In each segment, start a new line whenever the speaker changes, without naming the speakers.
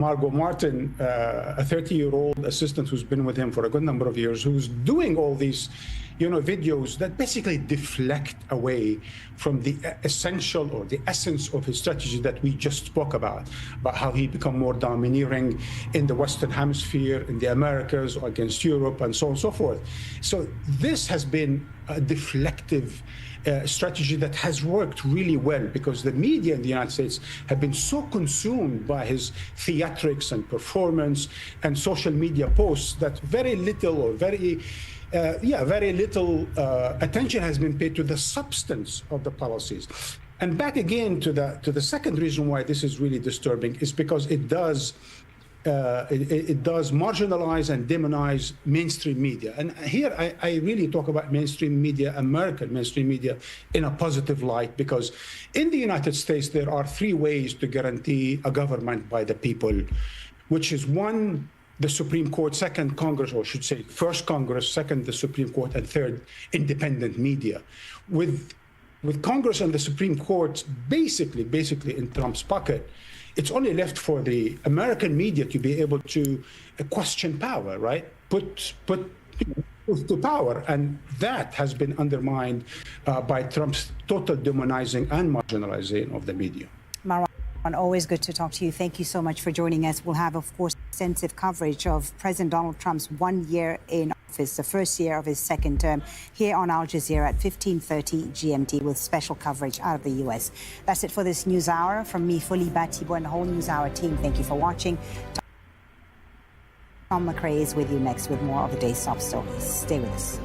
Margot Martin, a 30-year-old assistant who's been with him for a good number of years, who's doing all these, videos that basically deflect away from the essential or the essence of his strategy that we just spoke about how he become more domineering in the Western Hemisphere, in the Americas, against Europe, and so on and so forth. So this has been a deflective strategy that has worked really well because the media in the United States have been so consumed by his theatrics and performance and social media posts that very little attention has been paid to the substance of the policies. And back again to the second reason why this is really disturbing is because it does marginalize and demonize mainstream media. And here I really talk about mainstream media, American mainstream media, in a positive light, because in the United States, there are three ways to guarantee a government by the people, which is one, the Supreme Court, second, Congress, or I should say first Congress, second, the Supreme Court, and third, independent media. With Congress and the Supreme Court basically in Trump's pocket, it's only left for the American media to be able to question power, right? Put to power. And that has been undermined by Trump's total demonizing and marginalizing of the media.
Marwan, always good to talk to you. Thank you so much for joining us. We'll have, of course, extensive coverage of President Donald Trump's 1 year in office, the first year of his second term, here on Al Jazeera at 15:30 GMT with special coverage out of the US. That's it for this News Hour. From me, Fuli Batibo, and the whole News Hour team, thank you for watching. Tom McRae is with you next with more of the day's top stories. Stay with us.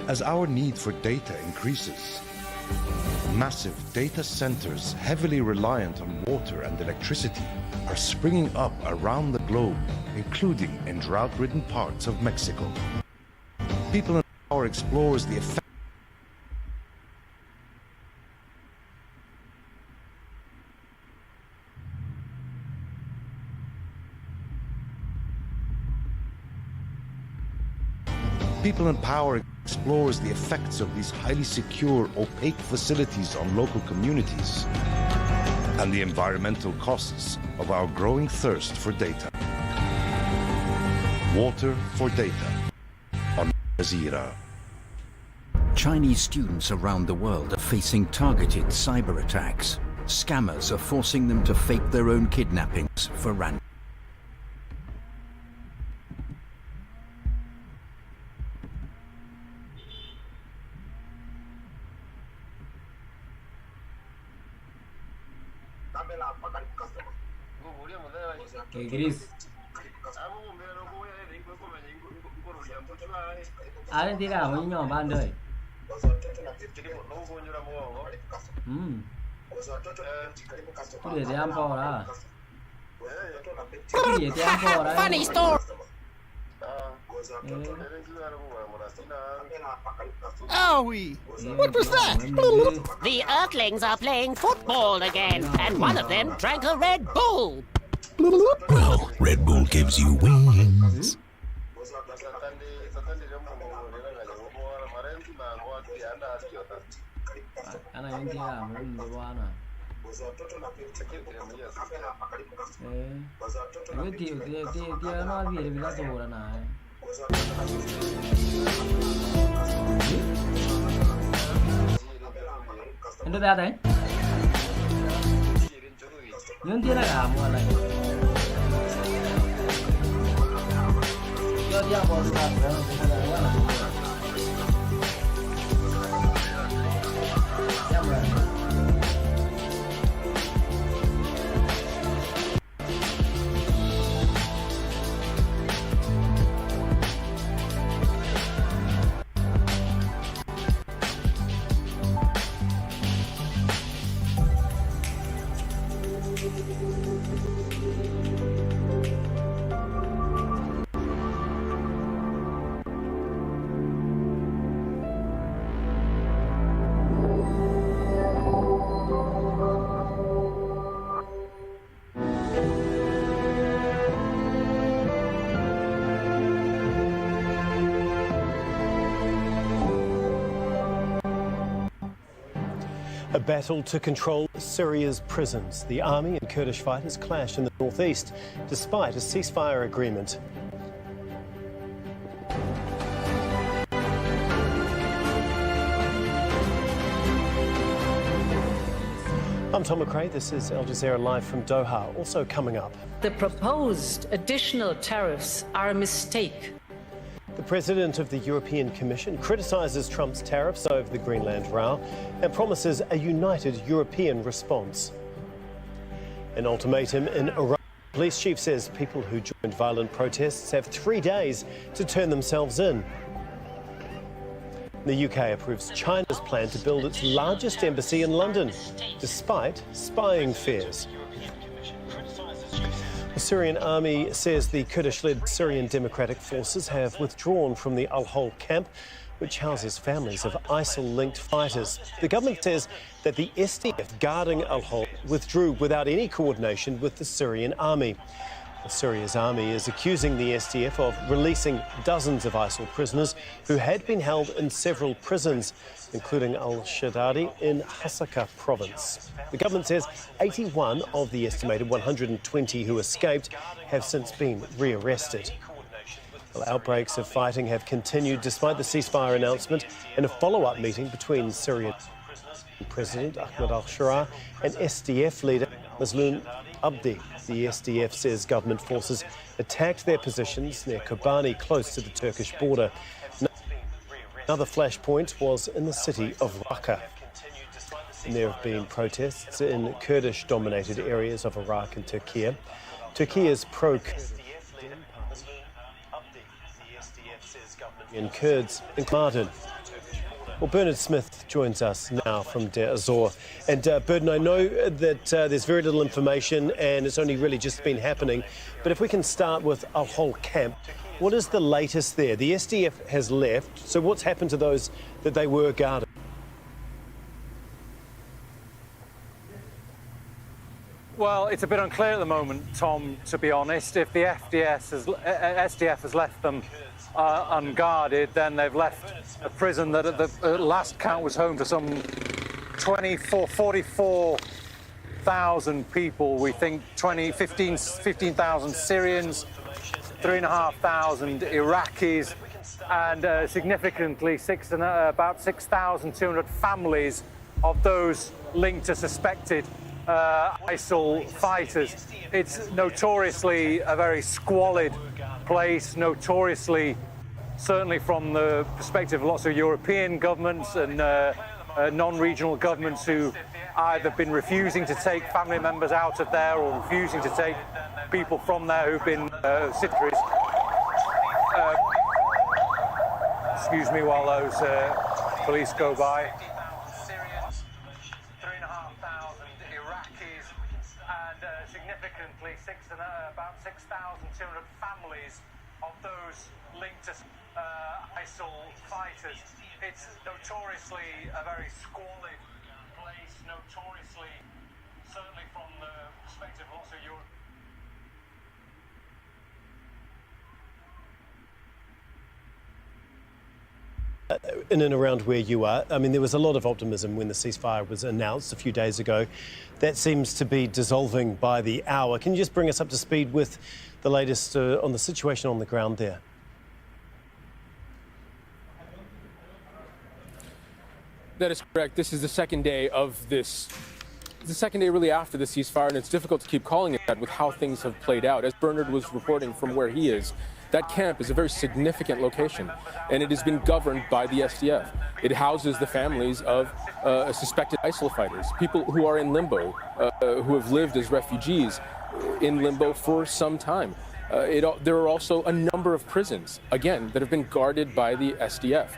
As our need for data increases, massive data centers heavily reliant on water and electricity are springing up around the globe, including in drought-ridden parts of Mexico. People in Power explores the effect People in Power explores the effects of these highly secure, opaque facilities on local communities and the environmental costs of our growing thirst for data. Water for Data on Al Jazeera.
Chinese students around the world are facing targeted cyber attacks. Scammers are forcing them to fake their own kidnappings for ransom.
Gris. Anh đi nào với nhỏ bạn đời. Cái gì ăn bò đó. Cái gì ăn bò đó.
Funny story. Owie! What was that?
The Earthlings are playing football again, and one of them drank a Red Bull.
Well, Red Bull gives you wings.
Anh này anh kia làm cái gì qua nè. Cái tiêu nó vì là tù rồi này. Anh đưa ra đấy. Nhưng dia nak apa lagi? Dia baru nak.
A battle to control Syria's prisons. The army and Kurdish fighters clash in the northeast, despite a ceasefire agreement. I'm Tom McRae. This is Al Jazeera Live from Doha. Also coming up,
the proposed additional tariffs are a mistake.
The President of the European Commission criticises Trump's tariffs over the Greenland row and promises a united European response. An ultimatum in Iran. Police chief says people who joined violent protests have 3 days to turn themselves in. The UK approves China's plan to build its largest embassy in London, despite spying fears. The Syrian army says the Kurdish-led Syrian Democratic Forces have withdrawn from the Al-Hol camp, which houses families of ISIL-linked fighters. The government says that the SDF guarding Al-Hol withdrew without any coordination with the Syrian army. Syria's army is accusing the SDF of releasing dozens of ISIL prisoners who had been held in several prisons, including al-Shaddadi in Hasaka province. The government says 81 of the estimated 120 who escaped have since been rearrested. Well, outbreaks of fighting have continued despite the ceasefire announcement in a follow-up meeting between Syrian President Ahmed al-Sharaa and SDF leader Mazloum Abdi. The SDF says government forces attacked their positions near Kobani, close to the Turkish border. Another flashpoint was in the city of Raqqa. And there have been protests in Kurdish-dominated areas of Iraq and Turkey. Turkey's pro-Kurdish Kurds in Martin. Well, Bernard Smith joins us now from Deir ez-Zor. And Bernard, I know that there's very little information and it's only really just been happening. But if we can start with Al-Hol camp, what is the latest there? The SDF has left, so what's happened to those that they were guarding?
Well, it's a bit unclear at the moment, Tom, to be honest. If the SDF has left them unguarded, then they've left a prison that at the last count was home to some 44,000 people. We think 15,000 Syrians, 3,500 Iraqis, and significantly about 6,200 families of those linked to suspected ISIL fighters. It's notoriously a very squalid place, notoriously, certainly from the perspective of lots of European governments and non-regional governments who either been refusing to take family members out of there or refusing to take people from there who've been signatories. Excuse me while those police go by. Significantly, about 6,200 families of those linked to ISIL fighters. It's notoriously a very squalid place, notoriously, certainly from the perspective of lots of Europe.
In and around where you are, I mean, there was a lot of optimism when the ceasefire was announced a few days ago. That seems to be dissolving by the hour. Can you just bring us up to speed with the latest on the situation on the ground there?
That is correct. This is the second day of this. The second day really after the ceasefire, and it's difficult to keep calling it that with how things have played out. As Bernard was reporting from where he is, that camp is a very significant location, and it has been governed by the SDF. It houses the families of suspected ISIL fighters, people who are in limbo, who have lived as refugees in limbo for some time. There are also a number of prisons, again, that have been guarded by the SDF.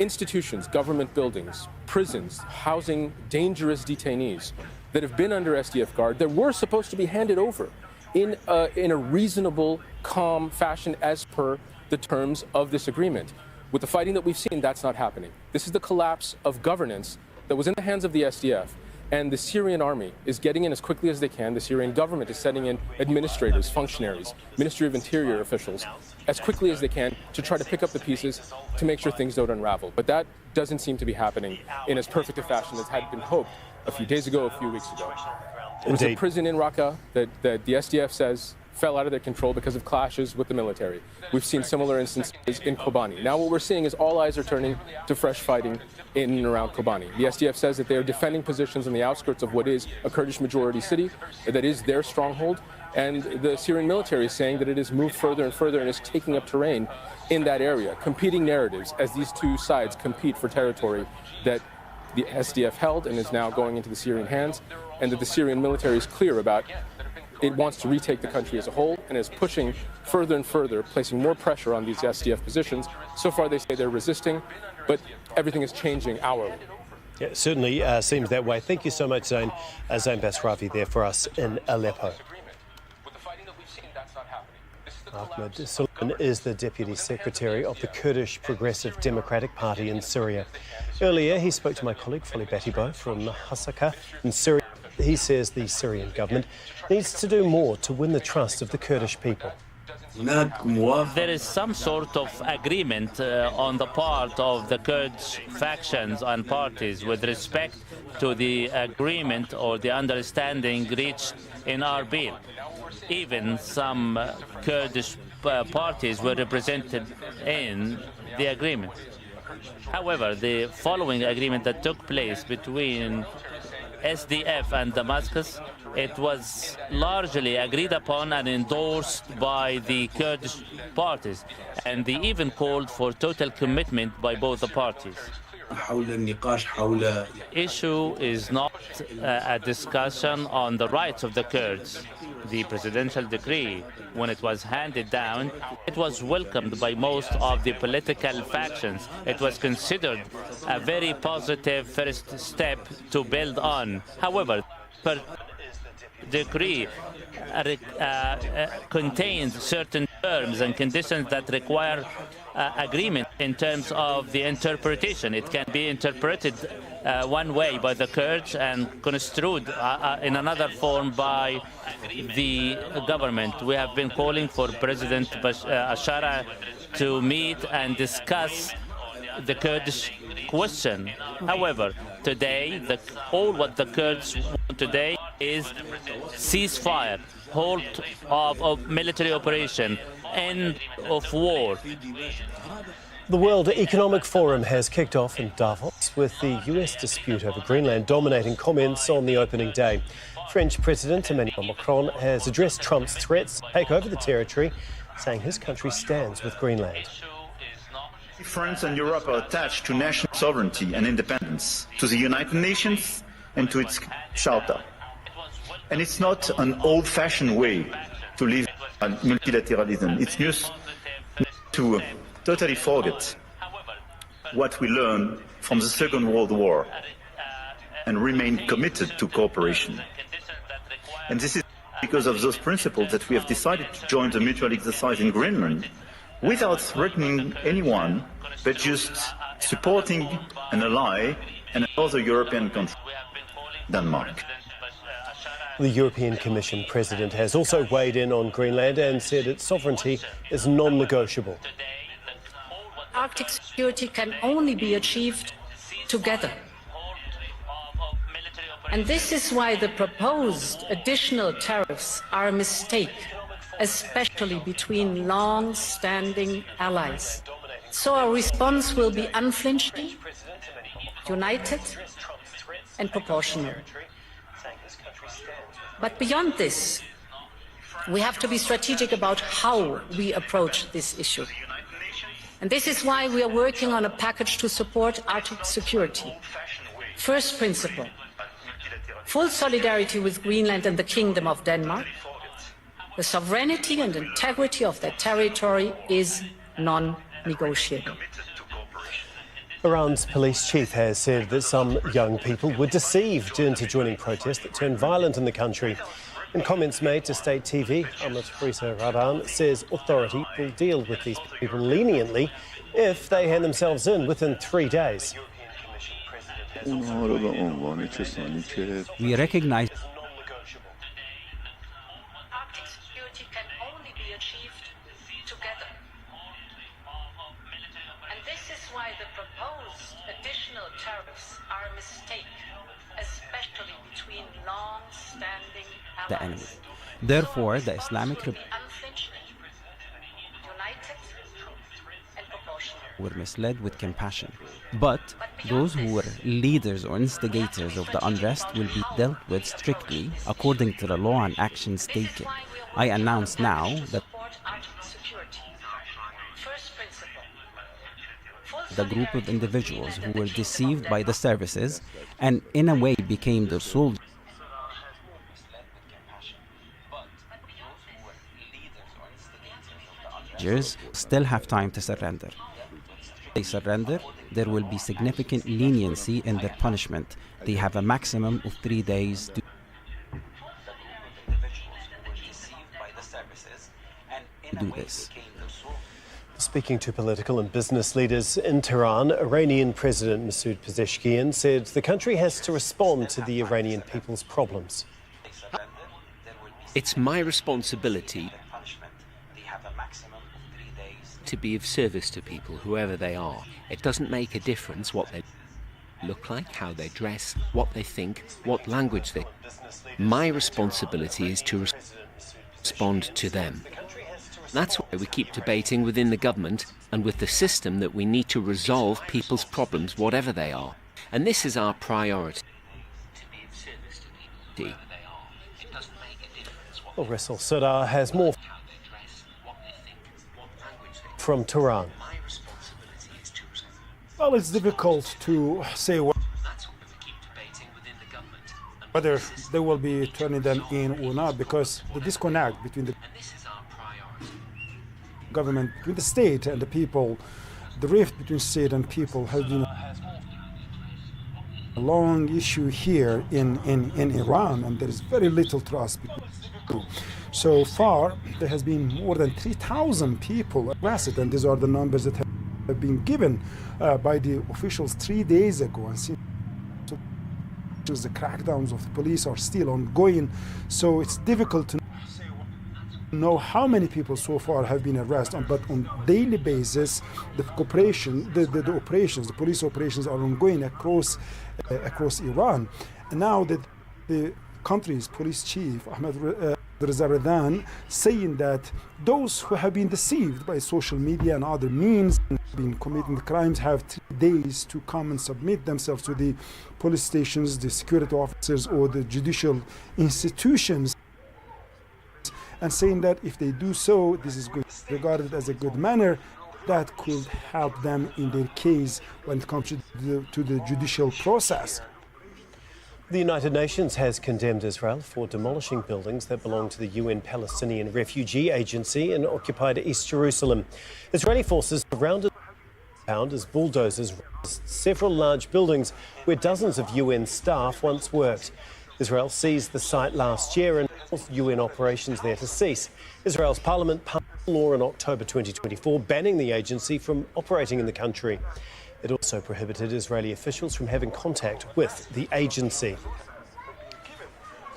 Institutions, government buildings, prisons, housing dangerous detainees that have been under SDF guard that were supposed to be handed over in a reasonable, calm fashion as per the terms of this agreement. With the fighting that we've seen, that's not happening. This is the collapse of governance that was in the hands of the SDF And the Syrian army is getting in as quickly as they can. The Syrian government is sending in administrators, functionaries, Ministry of Interior officials, as quickly as they can to try to pick up the pieces to make sure things don't unravel. But that doesn't seem to be happening in as perfect a fashion as had been hoped a few days ago, a few weeks ago. There was a prison in Raqqa that the SDF says fell out of their control because of clashes with the military. We've seen similar instances in Kobani. Now what we're seeing is all eyes are turning to fresh fighting in and around Kobani. The SDF says that they are defending positions on the outskirts of what is a Kurdish majority city, that is their stronghold, and the Syrian military is saying that it has moved further and further and is taking up terrain in that area. Competing narratives as these two sides compete for territory that the SDF held and is now going into the Syrian hands, and that the Syrian military is clear about. It wants to retake the country as a whole and is pushing further and further, placing more pressure on these SDF positions. So far, they say they're resisting, but everything is changing hourly.
Yeah, it certainly seems that way. Thank you so much, Zain. Zain Basravi there for us in Aleppo. Ahmed Suleiman is the Deputy Secretary of the Kurdish Progressive Democratic Party in Syria. Earlier, he spoke to my colleague, Foli Batibo from Hasaka in Syria. He says the Syrian government needs to do more to win the trust of the Kurdish people.
There is some sort of agreement on the part of the Kurdish factions and parties with respect to the agreement or the understanding reached in Arbil. Even some Kurdish parties were represented in the agreement. However, the following agreement that took place between SDF and Damascus, it was largely agreed upon and endorsed by the Kurdish parties, and they even called for total commitment by both the parties. Issue is not a discussion on the rights of the Kurds. The presidential decree, when it was handed down, it was welcomed by most of the political factions. It was considered a very positive first step to build on. However, per decree contains certain terms and conditions that require agreement in terms of the interpretation. It can be interpreted one way by the Kurds and construed in another form by the government. We have been calling for President Bashar to meet and discuss the Kurdish question. However, today, all what the Kurds want today is ceasefire, halt of military operation, end of war.
The World Economic Forum has kicked off in Davos with the US dispute over Greenland dominating comments on the opening day. French President Emmanuel Macron has addressed Trump's threats to take over the territory, saying his country stands with Greenland.
France and Europe are attached to national sovereignty and independence, to the United Nations and to its Charter. And it's not an old-fashioned way to live in multilateralism. It's just to totally forget what we learned from the Second World War and remain committed to cooperation. And this is because of those principles that we have decided to join the mutual exercise in Greenland without threatening anyone, but just supporting an ally and another European country, Denmark.
The European Commission President has also weighed in on Greenland and said its sovereignty is non-negotiable.
Arctic security can only be achieved together. And this is why the proposed additional tariffs are a mistake, especially between long-standing allies. So our response will be unflinching, united, and proportional. But beyond this, we have to be strategic about how we approach this issue. And this is why we are working on a package to support Arctic security. First principle, full solidarity with Greenland and the Kingdom of Denmark. The sovereignty and integrity of their territory is non-negotiable.
Iran's police chief has said that some young people were deceived into joining protests that turned violent in the country. In comments made to state TV, Ahmed Reza Radan says authorities will deal with these people leniently if they hand themselves in within 3 days.
We recognize
Arctic security can only be achieved together. And this is why the proposed additional tariffs are a mistake, especially between long-standing allies.
the enemy. Therefore, the Islamic
Unflinching, united, and proportional.
were misled with compassion. But those who were leaders or instigators of the unrest will be dealt with strictly according to the law and actions taken. I announce now that the group of individuals who were deceived by the services and in a way became their soldiers still have time to surrender. If they surrender, there will be significant leniency in their punishment. They have a maximum of 3 days to do this.
Speaking to political and business leaders in Tehran, Iranian President Masoud Pezeshkian said the country has to respond to the Iranian people's problems.
It's my responsibility to be of service to people, whoever they are. It doesn't make a difference what they look like, how they dress, what they think, what language they... My responsibility is to respond to them. That's why we keep debating within the government and with the system that we need to resolve people's problems, whatever they are. And this is our priority.
Well, Ressel Sudar has more from Tehran.
Well, it's difficult to say whether they will be turning them in or not, because the disconnect between the government, between the state and the people, the rift between state and people has been a long issue here in Iran, and there is very little trust between the two. So far, there has been more than 3,000 people arrested, and these are the numbers that have been given by the officials 3 days ago. And since the crackdowns of the police are still ongoing, so it's difficult to know how many people so far have been arrested. But on daily basis, the operations, the police operations are ongoing across Iran. And now that the country's police chief, Ahmed Reza, saying that those who have been deceived by social media and other means and been committing crimes have 3 days to come and submit themselves to the police stations, the security officers, or the judicial institutions, and saying that if they do so, this is regarded as a good manner that could help them in their case when it comes to the judicial process.
The United Nations has condemned Israel for demolishing buildings that belong to the UN Palestinian Refugee Agency in occupied East Jerusalem. Israeli forces surrounded the compound as bulldozers razed several large buildings where dozens of UN staff once worked. Israel seized the site last year and forced UN operations there to cease. Israel's parliament passed a law in October 2024 banning the agency from operating in the country. It also prohibited Israeli officials from having contact with the agency.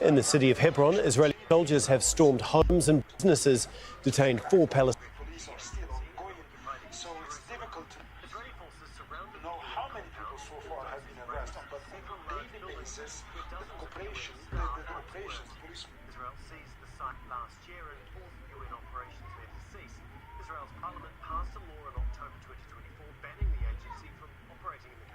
In the city of Hebron, Israeli soldiers have stormed homes and businesses, detained 4 Palestinians. Israel's parliament passed a law in October 2024 banning the agency from operating in the country.